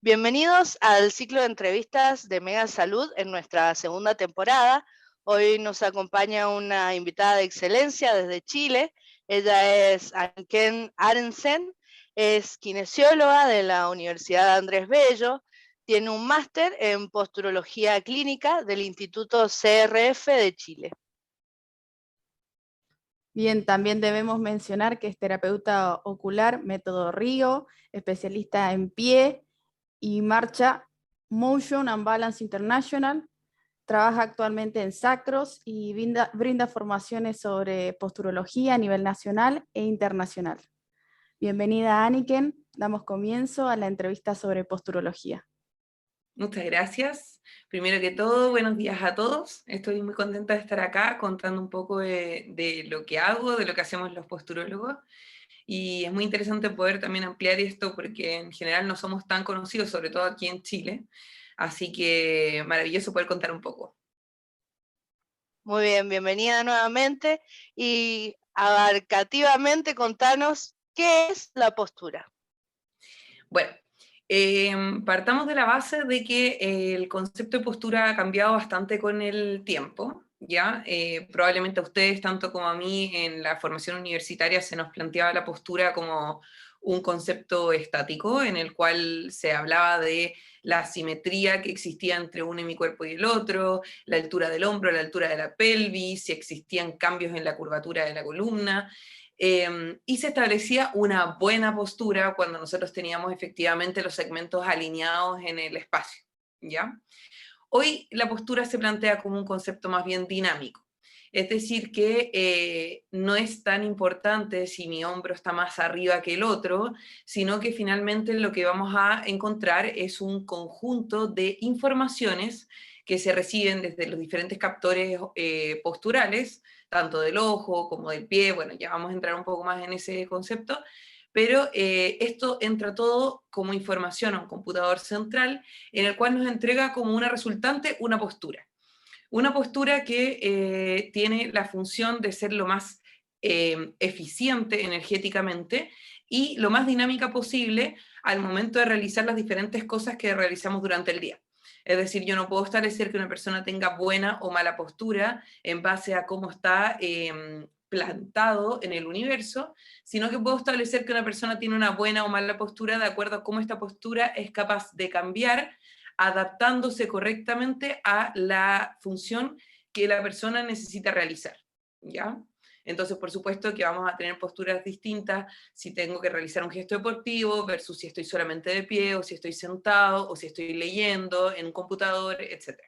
Bienvenidos al ciclo de entrevistas de Mega Salud en nuestra segunda temporada. Hoy nos acompaña una invitada de excelencia desde Chile. Ella es Anken Arensen, es kinesióloga de la Universidad Andrés Bello, tiene un máster en posturología clínica del Instituto CRF de Chile. Bien, también debemos mencionar que es terapeuta ocular, método Río, especialista en pie y marcha, Motion and Balance International. Trabaja actualmente en Sacros y brinda formaciones sobre posturología a nivel nacional e internacional. Bienvenida, Aniken. Damos comienzo a la entrevista sobre posturología. Muchas gracias. Primero que todo, buenos días a todos. Estoy muy contenta de estar acá contando un poco de lo que hago, de lo que hacemos los posturólogos. Y es muy interesante poder también ampliar esto porque en general no somos tan conocidos, sobre todo aquí en Chile. Así que maravilloso poder contar un poco. Muy bien, bienvenida nuevamente y abarcativamente contanos qué es la postura. Bueno, partamos de la base de que el concepto de postura ha cambiado bastante con el tiempo, ¿ya? Probablemente a ustedes, tanto como a mí, en la formación universitaria se nos planteaba la postura como un concepto estático, en el cual se hablaba de la simetría que existía entre un hemicuerpo y el otro, la altura del hombro, la altura de la pelvis, si existían cambios en la curvatura de la columna, y se establecía una buena postura cuando nosotros teníamos efectivamente los segmentos alineados en el espacio, ¿ya? Hoy la postura se plantea como un concepto más bien dinámico, es decir, que no es tan importante si mi hombro está más arriba que el otro, sino que finalmente lo que vamos a encontrar es un conjunto de informaciones que se reciben desde los diferentes captores posturales, tanto del ojo como del pie. Bueno, ya vamos a entrar un poco más en ese concepto, pero esto entra todo como información a un computador central en el cual nos entrega como una resultante una postura. Una postura que tiene la función de ser lo más eficiente energéticamente y lo más dinámica posible al momento de realizar las diferentes cosas que realizamos durante el día. Es decir, yo no puedo establecer que una persona tenga buena o mala postura en base a cómo está plantado en el universo, sino que puedo establecer que una persona tiene una buena o mala postura de acuerdo a cómo esta postura es capaz de cambiar adaptándose correctamente a la función que la persona necesita realizar, ¿ya? Entonces, por supuesto que vamos a tener posturas distintas si tengo que realizar un gesto deportivo versus si estoy solamente de pie, o si estoy sentado, o si estoy leyendo en un computador, etc.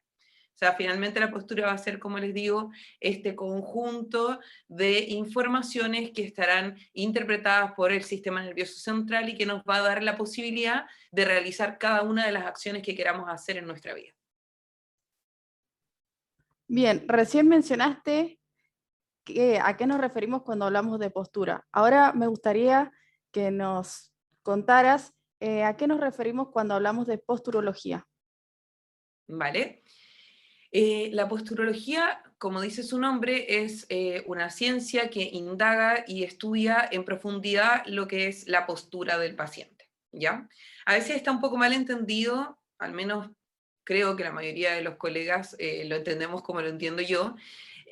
O sea, finalmente la postura va a ser, como les digo, este conjunto de informaciones que estarán interpretadas por el sistema nervioso central y que nos va a dar la posibilidad de realizar cada una de las acciones que queramos hacer en nuestra vida. Bien, recién mencionaste a qué nos referimos cuando hablamos de postura. Ahora me gustaría que nos contaras a qué nos referimos cuando hablamos de posturología. ¿Vale? La posturología, como dice su nombre, es una ciencia que indaga y estudia en profundidad lo que es la postura del paciente, ¿ya? A veces está un poco mal entendido, al menos creo que la mayoría de los colegas lo entendemos como lo entiendo yo.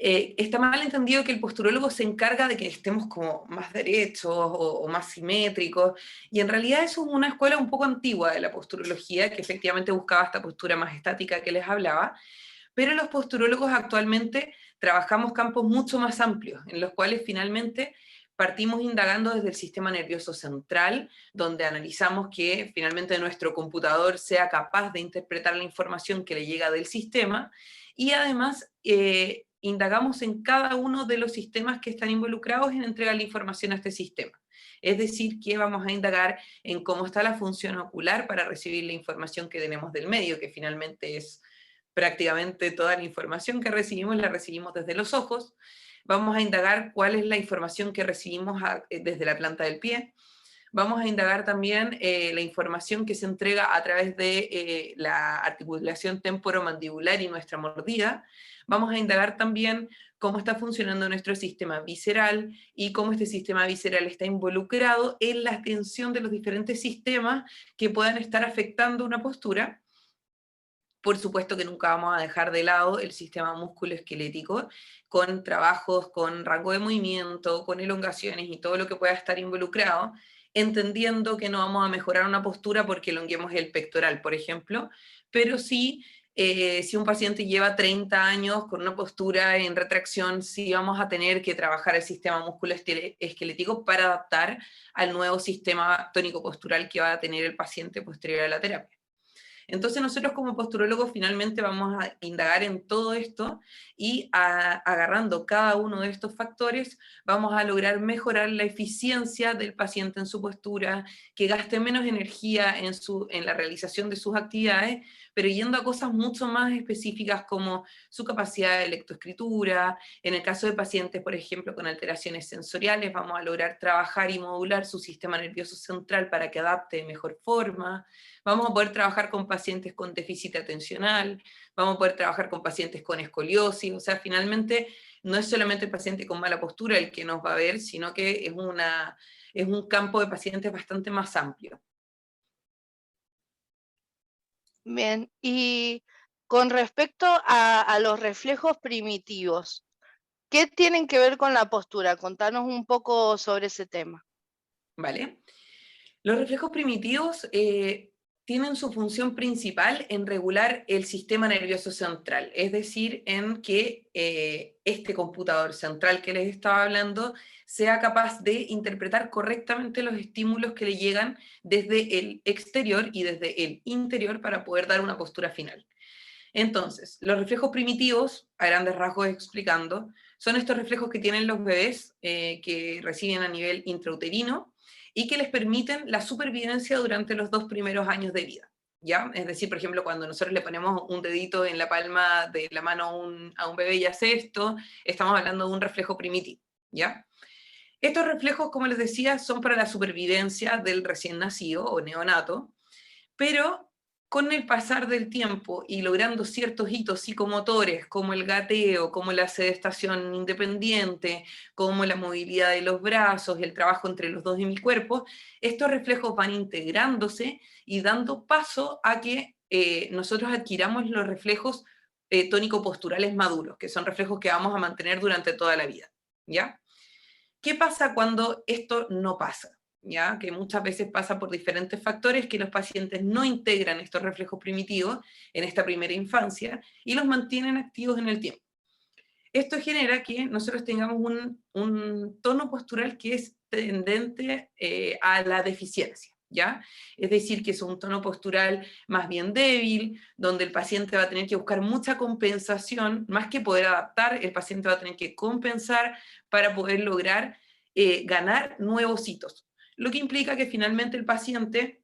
Está mal entendido que el posturólogo se encarga de que estemos como más derechos o más simétricos, y en realidad eso es una escuela un poco antigua de la posturología, que efectivamente buscaba esta postura más estática que les hablaba, pero los posturólogos actualmente trabajamos campos mucho más amplios, en los cuales finalmente partimos indagando desde el sistema nervioso central, donde analizamos que finalmente nuestro computador sea capaz de interpretar la información que le llega del sistema, y además indagamos en cada uno de los sistemas que están involucrados en entregar la información a este sistema. Es decir, que vamos a indagar en cómo está la función ocular para recibir la información que tenemos del medio, que finalmente es prácticamente toda la información que recibimos la recibimos desde los ojos. Vamos a indagar cuál es la información que recibimos desde la planta del pie. Vamos a indagar también la información que se entrega a través de la articulación temporomandibular y nuestra mordida. Vamos a indagar también cómo está funcionando nuestro sistema visceral y cómo este sistema visceral está involucrado en la tensión de los diferentes sistemas que puedan estar afectando una postura. Por supuesto que nunca vamos a dejar de lado el sistema musculoesquelético, con trabajos con rango de movimiento, con elongaciones y todo lo que pueda estar involucrado, entendiendo que no vamos a mejorar una postura porque elonguemos el pectoral, por ejemplo, pero sí, si un paciente lleva 30 años con una postura en retracción, sí vamos a tener que trabajar el sistema musculoesquelético para adaptar al nuevo sistema tónico-postural que va a tener el paciente posterior a la terapia. Entonces nosotros como posturólogos finalmente vamos a indagar en todo esto y agarrando cada uno de estos factores vamos a lograr mejorar la eficiencia del paciente en su postura, que gaste menos energía en la realización de sus actividades, pero yendo a cosas mucho más específicas como su capacidad de lectoescritura. En el caso de pacientes, por ejemplo, con alteraciones sensoriales, vamos a lograr trabajar y modular su sistema nervioso central para que adapte de mejor forma. Vamos a poder trabajar con pacientes con déficit atencional, vamos a poder trabajar con pacientes con escoliosis, o sea, finalmente no es solamente el paciente con mala postura el que nos va a ver, sino que es un campo de pacientes bastante más amplio. Bien, y con respecto a los reflejos primitivos, ¿qué tienen que ver con la postura? Contanos un poco sobre ese tema. ¿Vale? Los reflejos primitivos tienen su función principal en regular el sistema nervioso central, es decir, en que este computador central que les estaba hablando sea capaz de interpretar correctamente los estímulos que le llegan desde el exterior y desde el interior para poder dar una postura final. Entonces, los reflejos primitivos, a grandes rasgos explicando, son estos reflejos que tienen los bebés que reciben a nivel intrauterino y que les permiten la supervivencia durante los 2 primeros años de vida, ¿ya? Es decir, por ejemplo, cuando nosotros le ponemos un dedito en la palma de la mano a un bebé y hace esto, estamos hablando de un reflejo primitivo, ¿ya? Estos reflejos, como les decía, son para la supervivencia del recién nacido o neonato, pero con el pasar del tiempo y logrando ciertos hitos psicomotores como el gateo, como la sedestación independiente, como la movilidad de los brazos, el trabajo entre los dos hemicuerpos, estos reflejos van integrándose y dando paso a que nosotros adquiramos los reflejos tónico-posturales maduros, que son reflejos que vamos a mantener durante toda la vida, ¿ya? ¿Qué pasa cuando esto no pasa? ¿Ya? Que muchas veces pasa por diferentes factores que los pacientes no integran estos reflejos primitivos en esta primera infancia y los mantienen activos en el tiempo. Esto genera que nosotros tengamos un tono postural que es tendente a la deficiencia, ¿ya? Es decir, que es un tono postural más bien débil, donde el paciente va a tener que buscar mucha compensación, más que poder adaptar, el paciente va a tener que compensar para poder lograr ganar nuevos hitos. Lo que implica que finalmente el paciente,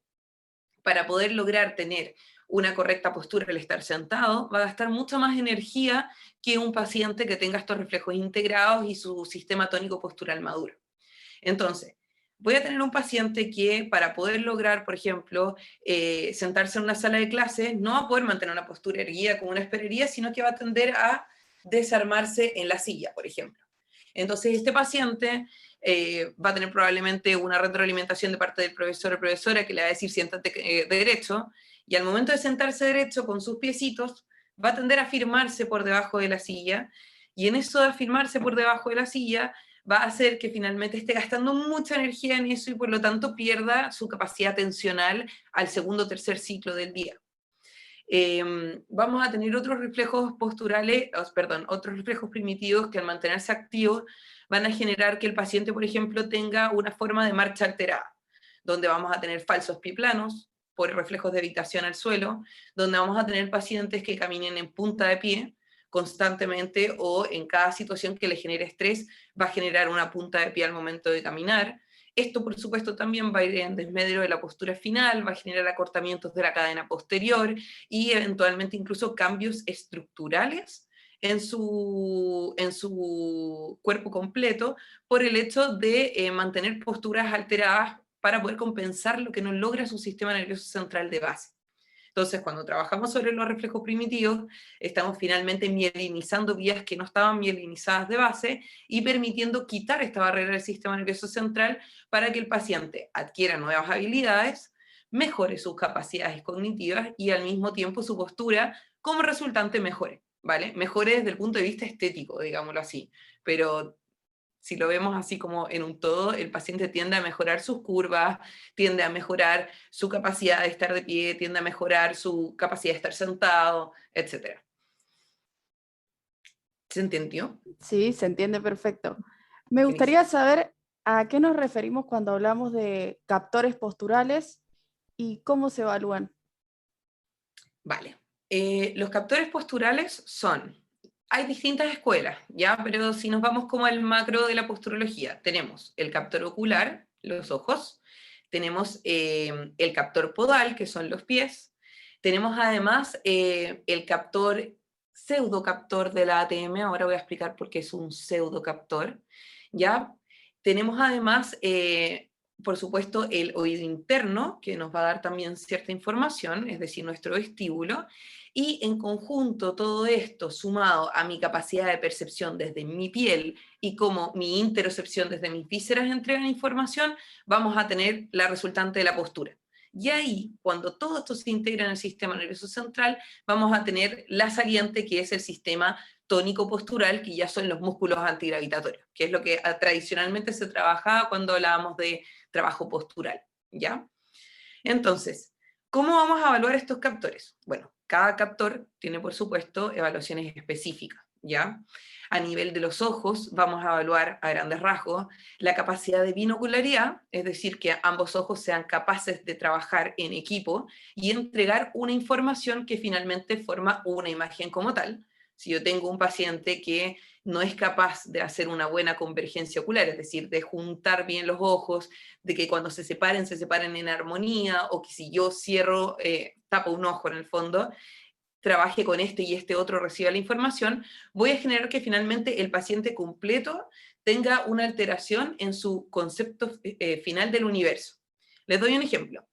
para poder lograr tener una correcta postura al estar sentado, va a gastar mucha más energía que un paciente que tenga estos reflejos integrados y su sistema tónico postural maduro. Entonces, voy a tener un paciente que para poder lograr, por ejemplo, sentarse en una sala de clases, no va a poder mantener una postura erguida como una esperería, sino que va a tender a desarmarse en la silla, por ejemplo. Entonces, este paciente va a tener probablemente una retroalimentación de parte del profesor o profesora que le va a decir siéntate derecho, y al momento de sentarse derecho con sus piecitos, va a tender a afirmarse por debajo de la silla, y en eso de afirmarse por debajo de la silla, va a hacer que finalmente esté gastando mucha energía en eso y por lo tanto pierda su capacidad tensional al segundo o tercer ciclo del día. Vamos a tener otros reflejos posturales, otros reflejos primitivos que al mantenerse activos van a generar que el paciente, por ejemplo, tenga una forma de marcha alterada, donde vamos a tener falsos pie planos por reflejos de evitación al suelo, donde vamos a tener pacientes que caminen en punta de pie constantemente o en cada situación que le genere estrés va a generar una punta de pie al momento de caminar. Esto, por supuesto, también va a ir en desmedro de la postura final, va a generar acortamientos de la cadena posterior y eventualmente incluso cambios estructurales en su cuerpo completo por el hecho de mantener posturas alteradas para poder compensar lo que no logra su sistema nervioso central de base. Entonces, cuando trabajamos sobre los reflejos primitivos, estamos finalmente mielinizando vías que no estaban mielinizadas de base y permitiendo quitar esta barrera del sistema nervioso central para que el paciente adquiera nuevas habilidades, mejore sus capacidades cognitivas y al mismo tiempo su postura como resultante mejore, ¿vale? Mejore desde el punto de vista estético, digámoslo así, pero si lo vemos así como en un todo, el paciente tiende a mejorar sus curvas, tiende a mejorar su capacidad de estar de pie, tiende a mejorar su capacidad de estar sentado, etc. ¿Se entendió? Sí, se entiende perfecto. Me gustaría saber a qué nos referimos cuando hablamos de captores posturales y cómo se evalúan. Vale. Los captores posturales son... Hay distintas escuelas, ¿ya? Pero si nos vamos como al macro de la posturología, tenemos el captor ocular, los ojos, tenemos el captor podal, que son los pies, tenemos además el captor, pseudocaptor de la ATM, ahora voy a explicar por qué es un pseudocaptor, ¿ya? Tenemos además, por supuesto, el oído interno, que nos va a dar también cierta información, es decir, nuestro vestíbulo, y en conjunto todo esto sumado a mi capacidad de percepción desde mi piel y como mi interocepción desde mis vísceras entregan información, vamos a tener la resultante de la postura. Y ahí, cuando todo esto se integra en el sistema nervioso central, vamos a tener la saliente, que es el sistema tónico postural, que ya son los músculos antigravitatorios, que es lo que tradicionalmente se trabajaba cuando hablábamos de trabajo postural, ¿ya? Entonces, ¿cómo vamos a evaluar estos captores? Bueno, cada captor tiene, por supuesto, evaluaciones específicas, ¿ya? A nivel de los ojos, vamos a evaluar a grandes rasgos la capacidad de binocularidad, es decir, que ambos ojos sean capaces de trabajar en equipo y entregar una información que finalmente forma una imagen como tal. Si yo tengo un paciente que no es capaz de hacer una buena convergencia ocular, es decir, de juntar bien los ojos, de que cuando se separen en armonía, o que si yo cierro, tapo un ojo en el fondo, trabaje con este y este otro reciba la información, voy a generar que finalmente el paciente completo tenga una alteración en su concepto final del universo. Les doy un ejemplo.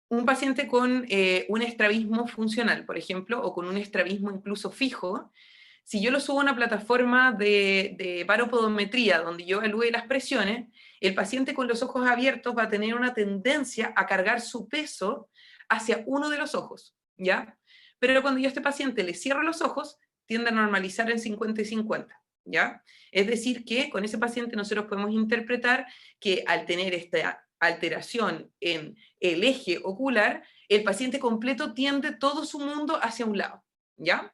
Un paciente con un estrabismo funcional, por ejemplo, o con un estrabismo incluso fijo, si yo lo subo a una plataforma de baropodometría donde yo evalúe las presiones, el paciente con los ojos abiertos va a tener una tendencia a cargar su peso hacia uno de los ojos, ¿ya? Pero cuando yo a este paciente le cierro los ojos, tiende a normalizar en 50 y 50, ¿ya? Es decir, que con ese paciente nosotros podemos interpretar que al tener esta alteración en el eje ocular, el paciente completo tiende todo su mundo hacia un lado, ¿ya?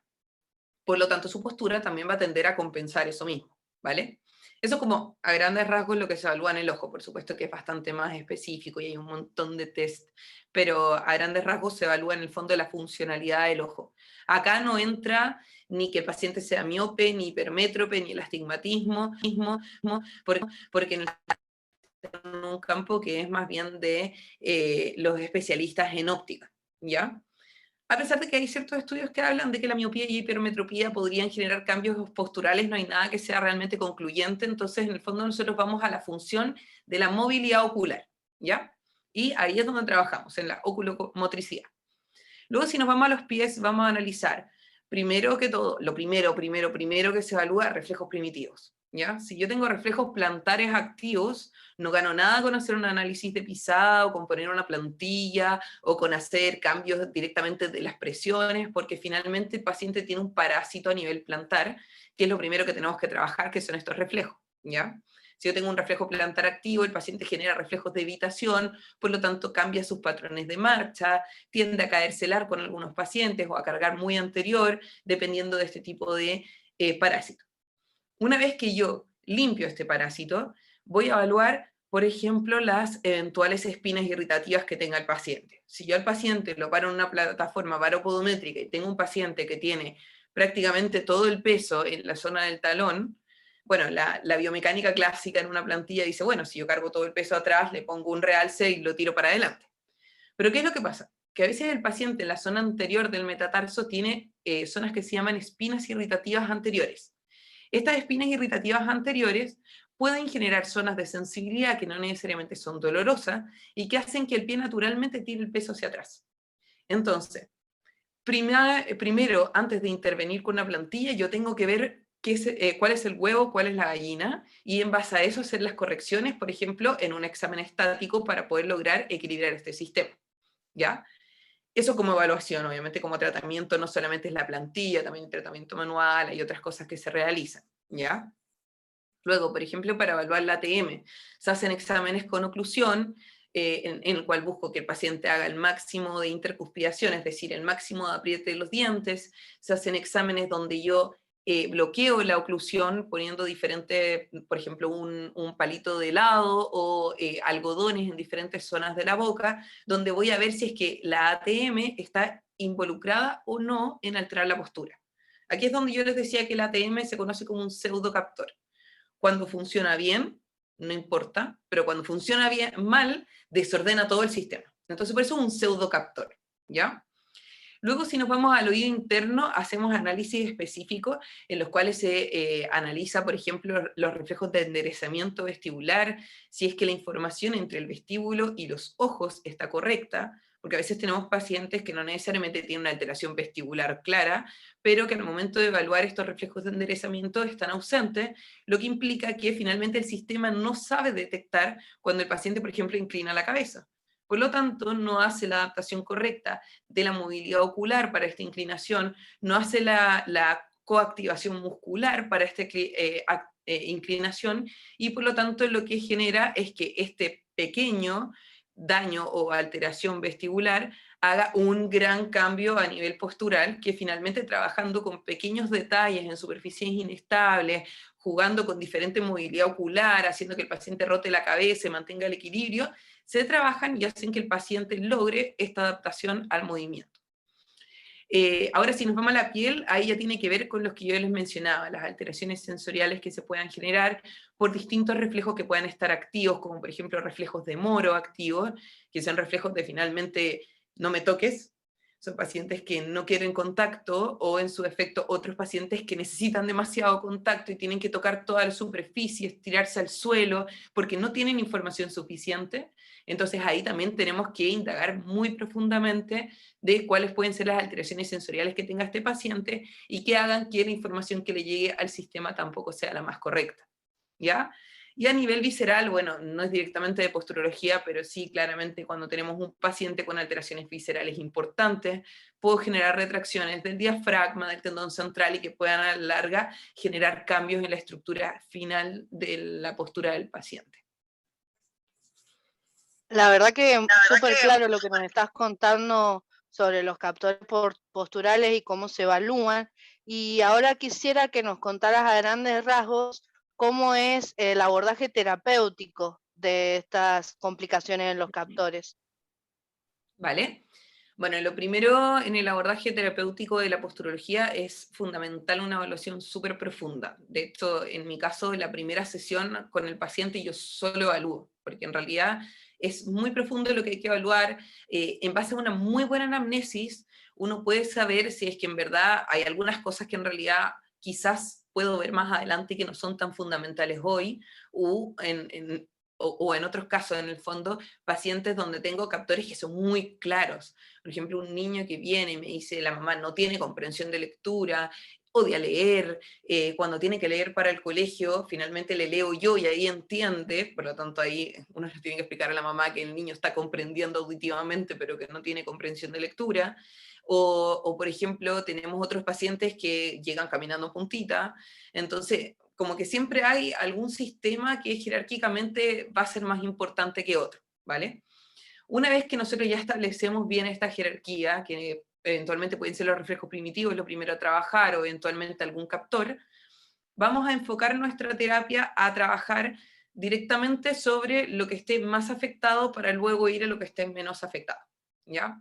Por lo tanto, su postura también va a tender a compensar eso mismo, ¿vale? Eso como a grandes rasgos lo que se evalúa en el ojo, por supuesto que es bastante más específico y hay un montón de test, pero a grandes rasgos se evalúa en el fondo la funcionalidad del ojo. Acá no entra ni que el paciente sea miope, ni hipermétrope, ni el astigmatismo, porque en un campo que es más bien de los especialistas en óptica, ¿ya? A pesar de que hay ciertos estudios que hablan de que la miopía y hipermetropía podrían generar cambios posturales, no hay nada que sea realmente concluyente, entonces en el fondo nosotros vamos a la función de la movilidad ocular, ¿ya? Y ahí es donde trabajamos, en la oculomotricidad. Luego, si nos vamos a los pies, vamos a analizar, primero que todo, lo primero que se evalúa, reflejos primitivos, ¿ya? Si yo tengo reflejos plantares activos, no gano nada con hacer un análisis de pisada, o con poner una plantilla, o con hacer cambios directamente de las presiones, porque finalmente el paciente tiene un parásito a nivel plantar, que es lo primero que tenemos que trabajar, que son estos reflejos, ¿ya? Si yo tengo un reflejo plantar activo, el paciente genera reflejos de evitación, por lo tanto cambia sus patrones de marcha, tiende a caerse el arco en algunos pacientes o a cargar muy anterior, dependiendo de este tipo de parásito. Una vez que yo limpio este parásito, voy a evaluar, por ejemplo, las eventuales espinas irritativas que tenga el paciente. Si yo al paciente lo paro en una plataforma baropodométrica y tengo un paciente que tiene prácticamente todo el peso en la zona del talón, bueno, la biomecánica clásica en una plantilla dice, bueno, si yo cargo todo el peso atrás, le pongo un realce y lo tiro para adelante. Pero ¿qué es lo que pasa? Que a veces el paciente en la zona anterior del metatarso tiene zonas que se llaman espinas irritativas anteriores. Estas espinas irritativas anteriores pueden generar zonas de sensibilidad que no necesariamente son dolorosas y que hacen que el pie naturalmente tire el peso hacia atrás. Entonces, primero, antes de intervenir con una plantilla, yo tengo que ver cuál es el huevo, cuál es la gallina, y en base a eso hacer las correcciones, por ejemplo, en un examen estático para poder lograr equilibrar este sistema, ¿ya? Eso como evaluación, obviamente como tratamiento no solamente es la plantilla, también el tratamiento manual, hay otras cosas que se realizan, ¿ya? Luego, por ejemplo, para evaluar la ATM, se hacen exámenes con oclusión, en el cual busco que el paciente haga el máximo de intercuspidación, es decir, el máximo de apriete de los dientes. Se hacen exámenes donde yo bloqueo la oclusión poniendo diferentes, por ejemplo, un palito de helado o algodones en diferentes zonas de la boca, donde voy a ver si es que la ATM está involucrada o no en alterar la postura. Aquí es donde yo les decía que la ATM se conoce como un pseudocaptor. Cuando funciona bien, no importa, pero cuando funciona bien, mal, desordena todo el sistema. Entonces, por eso es un pseudocaptor, ¿ya? Luego, si nos vamos al oído interno, hacemos análisis específicos en los cuales se analiza, por ejemplo, los reflejos de enderezamiento vestibular, si es que la información entre el vestíbulo y los ojos está correcta, porque a veces tenemos pacientes que no necesariamente tienen una alteración vestibular clara, pero que al momento de evaluar estos reflejos de enderezamiento están ausentes, lo que implica que finalmente el sistema no sabe detectar cuando el paciente, por ejemplo, inclina la cabeza. Por lo tanto, no hace la adaptación correcta de la movilidad ocular para esta inclinación, no hace la coactivación muscular para esta inclinación, y por lo tanto lo que genera es que este pequeño daño o alteración vestibular haga un gran cambio a nivel postural, que finalmente trabajando con pequeños detalles en superficies inestables, jugando con diferente movilidad ocular, haciendo que el paciente rote la cabeza y mantenga el equilibrio, se trabajan y hacen que el paciente logre esta adaptación al movimiento. Ahora, si nos vamos a la piel, ahí ya tiene que ver con los que yo les mencionaba, las alteraciones sensoriales que se puedan generar por distintos reflejos que puedan estar activos, como por ejemplo reflejos de Moro activos, que son reflejos de finalmente no me toques. Son pacientes que no quieren contacto, o en su efecto otros pacientes que necesitan demasiado contacto y tienen que tocar toda la superficie, estirarse al suelo, porque no tienen información suficiente. Entonces ahí también tenemos que indagar muy profundamente de cuáles pueden ser las alteraciones sensoriales que tenga este paciente y que hagan que la información que le llegue al sistema tampoco sea la más correcta, ¿ya? Y a nivel visceral, bueno, no es directamente de posturología, pero sí claramente cuando tenemos un paciente con alteraciones viscerales importantes, puedo generar retracciones del diafragma, del tendón central, y que puedan a la larga generar cambios en la estructura final de la postura del paciente. La verdad que súper claro lo que nos estás contando sobre los captores posturales y cómo se evalúan. Y ahora quisiera que nos contaras a grandes rasgos cómo es el abordaje terapéutico de estas complicaciones en los captores. ¿Vale? Bueno, lo primero en el abordaje terapéutico de la posturología es fundamental una evaluación súper profunda. De hecho, en mi caso, la primera sesión con el paciente yo solo evalúo, porque en realidad es muy profundo lo que hay que evaluar. En base a una muy buena anamnesis, uno puede saber si es que en verdad hay algunas cosas que en realidad quizás puedo ver más adelante que no son tan fundamentales hoy, o en otros casos, en el fondo, pacientes donde tengo captores que son muy claros. Por ejemplo, un niño que viene y me dice, la mamá no tiene comprensión de lectura, odia leer, cuando tiene que leer para el colegio, finalmente le leo yo y ahí entiende, por lo tanto ahí uno le tiene que explicar a la mamá que el niño está comprendiendo auditivamente, pero que no tiene comprensión de lectura. O por ejemplo, tenemos otros pacientes que llegan caminando puntita, entonces como que siempre hay algún sistema que jerárquicamente va a ser más importante que otro, ¿vale? Una vez que nosotros ya establecemos bien esta jerarquía, que eventualmente pueden ser los reflejos primitivos, lo primero a trabajar, o eventualmente algún captor, vamos a enfocar nuestra terapia a trabajar directamente sobre lo que esté más afectado para luego ir a lo que esté menos afectado, ¿ya?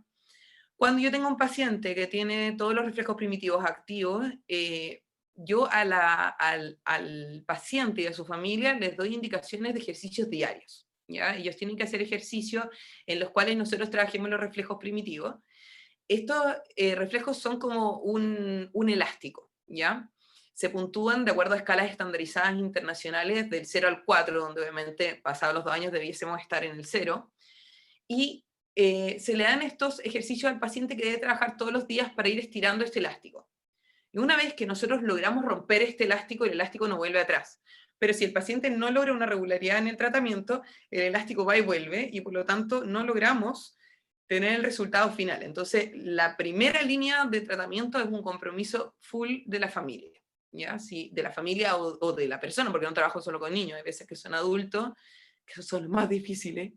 Cuando yo tengo un paciente que tiene todos los reflejos primitivos activos, yo al paciente y a su familia les doy indicaciones de ejercicios diarios, ¿ya? Ellos tienen que hacer ejercicios en los cuales nosotros trabajemos los reflejos primitivos. Estos reflejos son como un elástico, ¿ya? se puntúan de acuerdo a escalas estandarizadas internacionales del 0 al 4, donde obviamente pasados los 2 años debiésemos estar en el 0, y se le dan estos ejercicios al paciente que debe trabajar todos los días para ir estirando este elástico. Y una vez que nosotros logramos romper este elástico, el elástico no vuelve atrás. Pero si el paciente no logra una regularidad en el tratamiento, el elástico va y vuelve, y por lo tanto no logramos tener el resultado final. Entonces, la primera línea de tratamiento es un compromiso full de la familia, ¿ya? Sí, de la familia o de la persona, porque no trabajo solo con niños, hay veces que son adultos, que son los más difíciles.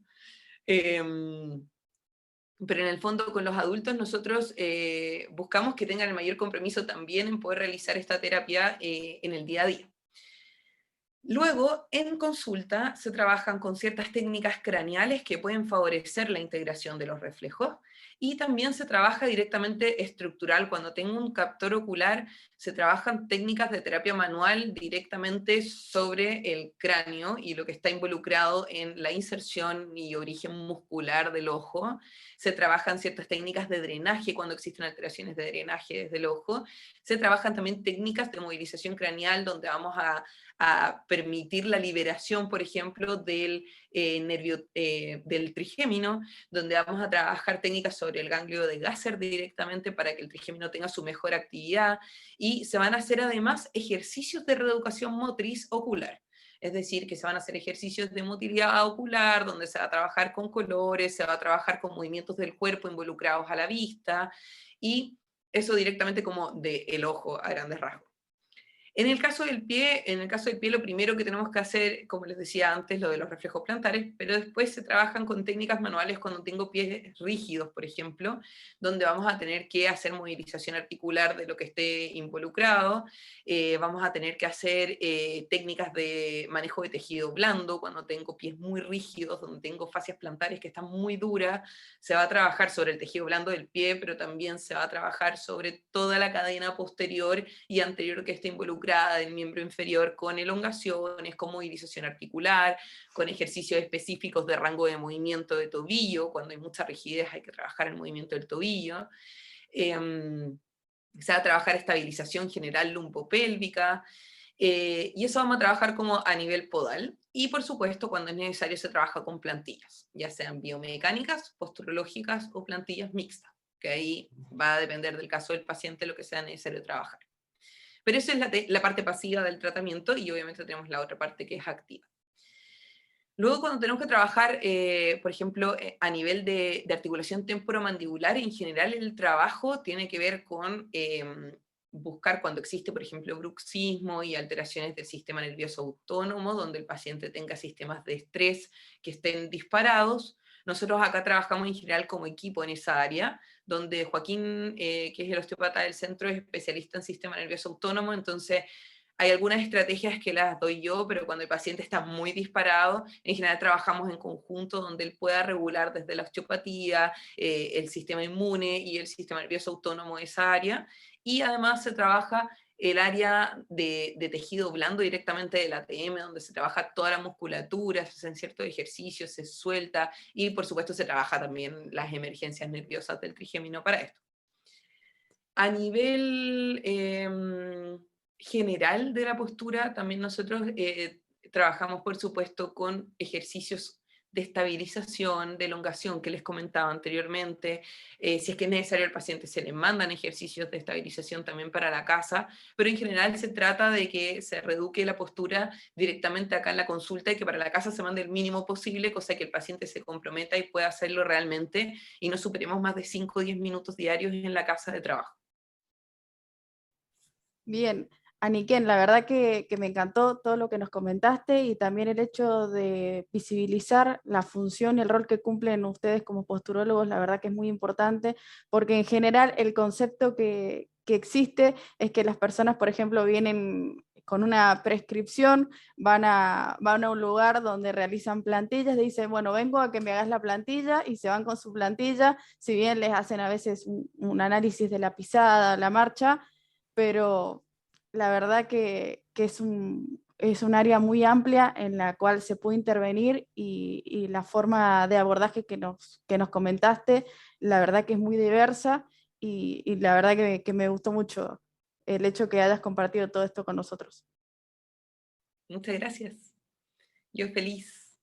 Pero en el fondo con los adultos nosotros buscamos que tengan el mayor compromiso también en poder realizar esta terapia en el día a día. Luego, en consulta, se trabajan con ciertas técnicas craneales que pueden favorecer la integración de los reflejos, y también se trabaja directamente estructural. Cuando tengo un captor ocular, se trabajan técnicas de terapia manual directamente sobre el cráneo y lo que está involucrado en la inserción y origen muscular del ojo. Se trabajan ciertas técnicas de drenaje cuando existen alteraciones de drenaje desde el ojo. Se trabajan también técnicas de movilización craneal donde vamos a permitir la liberación, por ejemplo, del nervio del trigémino, donde vamos a trabajar técnicas sobre el ganglio de Gasser directamente para que el trigémino tenga su mejor actividad, y se van a hacer además ejercicios de reeducación motriz ocular. Es decir, que se van a hacer ejercicios de motilidad ocular, donde se va a trabajar con colores, se va a trabajar con movimientos del cuerpo involucrados a la vista, y eso directamente como del ojo a grandes rasgos. En el caso del pie, lo primero que tenemos que hacer, como les decía antes, lo de los reflejos plantares, pero después se trabajan con técnicas manuales cuando tengo pies rígidos, por ejemplo, donde vamos a tener que hacer movilización articular de lo que esté involucrado, vamos a tener que hacer técnicas de manejo de tejido blando, cuando tengo pies muy rígidos, donde tengo fascias plantares que están muy duras, se va a trabajar sobre el tejido blando del pie, pero también se va a trabajar sobre toda la cadena posterior y anterior que esté involucrada del miembro inferior, con elongaciones, con movilización articular, con ejercicios específicos de rango de movimiento de tobillo. Cuando hay mucha rigidez hay que trabajar el movimiento del tobillo. Se va a trabajar estabilización general lumbopélvica, y eso vamos a trabajar como a nivel podal. Y por supuesto, cuando es necesario se trabaja con plantillas, ya sean biomecánicas, posturológicas o plantillas mixtas, que ahí va a depender del caso del paciente lo que sea necesario trabajar. Pero esa es la parte pasiva del tratamiento, y obviamente tenemos la otra parte que es activa. Luego, cuando tenemos que trabajar, por ejemplo, a nivel de articulación temporomandibular, en general el trabajo tiene que ver con buscar cuando existe, por ejemplo, bruxismo y alteraciones del sistema nervioso autónomo, donde el paciente tenga sistemas de estrés que estén disparados. Nosotros acá trabajamos en general como equipo en esa área, donde Joaquín, que es el osteópata del centro, es especialista en sistema nervioso autónomo, entonces hay algunas estrategias que las doy yo, pero cuando el paciente está muy disparado, en general trabajamos en conjunto donde él pueda regular desde la osteopatía, el sistema inmune y el sistema nervioso autónomo de esa área, y además se trabaja el área de tejido blando directamente del ATM, donde se trabaja toda la musculatura, se hacen ciertos ejercicios, se suelta, y por supuesto se trabaja también las emergencias nerviosas del trigémino para esto. A nivel general de la postura, también nosotros trabajamos, por supuesto, con ejercicios de estabilización, de elongación que les comentaba anteriormente. Si es que es necesario al paciente se le mandan ejercicios de estabilización también para la casa, pero en general se trata de que se reeduque la postura directamente acá en la consulta y que para la casa se mande el mínimo posible, cosa que el paciente se comprometa y pueda hacerlo realmente y no superemos más de 5 o 10 minutos diarios en la casa de trabajo. Bien, Aniken, la verdad que me encantó todo lo que nos comentaste, y también el hecho de visibilizar la función y el rol que cumplen ustedes como posturólogos. La verdad que es muy importante, porque en general el concepto que existe es que las personas, por ejemplo, vienen con una prescripción, van a un lugar donde realizan plantillas, dicen, bueno, vengo a que me hagas la plantilla, y se van con su plantilla, si bien les hacen a veces un análisis de la pisada, la marcha, pero la verdad que es un área muy amplia en la cual se puede intervenir, y la forma de abordaje que nos comentaste, la verdad que es muy diversa, y la verdad que me gustó mucho el hecho que hayas compartido todo esto con nosotros. Muchas gracias. Yo feliz.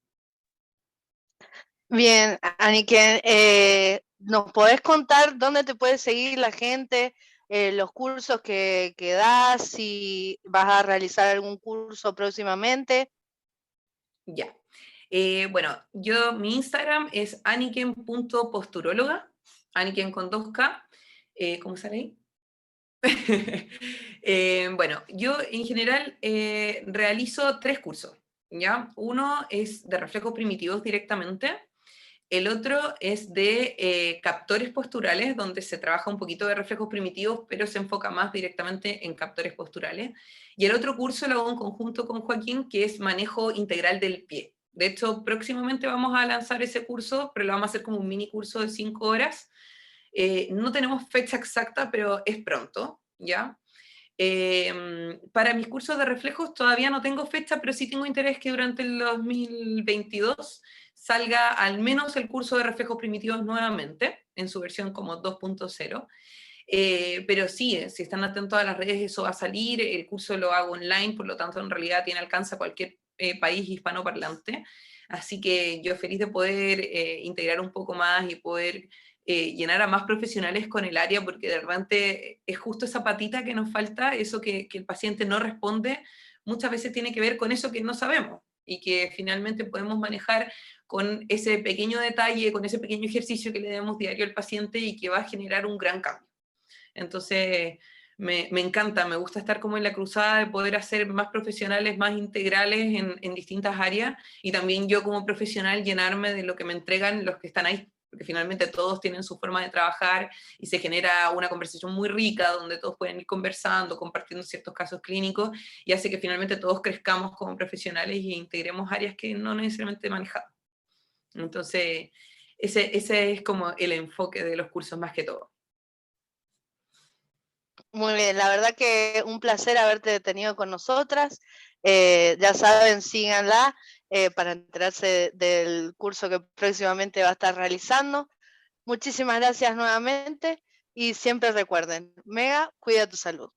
Bien, Aniken, ¿nos podés contar dónde te puede seguir la gente, los cursos que das, si vas a realizar algún curso próximamente? Ya. Bueno, mi Instagram es aniken.posturóloga, Aniken con 2K. ¿Cómo sale ahí? Bueno, yo en general realizo 3 cursos, ¿ya? Uno es de reflejos primitivos directamente, el otro es de captores posturales, donde se trabaja un poquito de reflejos primitivos, pero se enfoca más directamente en captores posturales. Y el otro curso lo hago en conjunto con Joaquín, que es manejo integral del pie. De hecho, próximamente vamos a lanzar ese curso, pero lo vamos a hacer como un mini curso de 5 horas. No tenemos fecha exacta, pero es pronto, ¿ya? Para mis cursos de reflejos todavía no tengo fecha, pero sí tengo interés que durante el 2022 salga al menos el curso de reflejos primitivos nuevamente, en su versión como 2.0. Pero sí, si están atentos a las redes, eso va a salir. El curso lo hago online, por lo tanto, en realidad tiene alcance a cualquier país hispanoparlante. Así que yo feliz de poder integrar un poco más y poder llenar a más profesionales con el área, porque de repente es justo esa patita que nos falta, eso que el paciente no responde, muchas veces tiene que ver con eso que no sabemos y que finalmente podemos manejar con ese pequeño detalle, con ese pequeño ejercicio que le damos diario al paciente y que va a generar un gran cambio. Entonces, me encanta, me gusta estar como en la cruzada de poder hacer más profesionales, más integrales en distintas áreas, y también yo como profesional llenarme de lo que me entregan los que están ahí, porque finalmente todos tienen su forma de trabajar y se genera una conversación muy rica donde todos pueden ir conversando, compartiendo ciertos casos clínicos, y hace que finalmente todos crezcamos como profesionales y integremos áreas que no necesariamente manejamos. Entonces, ese es como el enfoque de los cursos más que todo. Muy bien, la verdad que un placer haberte tenido con nosotras. Ya saben, síganla para enterarse del curso que próximamente va a estar realizando. Muchísimas gracias nuevamente y siempre recuerden, Mega, cuida tu salud.